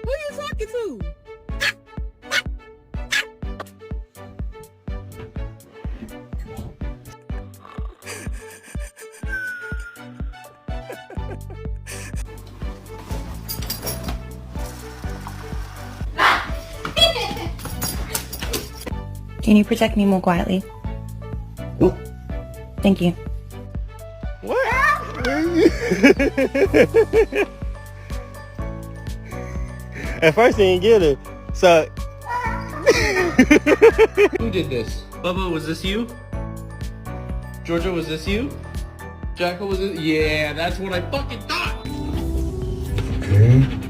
Who you talking to? Can you protect me more quietly? Thank you. What? At first he didn't get it. So Who did this? Bubba, was this you? Georgia, was this you? Jackal, was it? Yeah, that's what I fucking thought! Okay.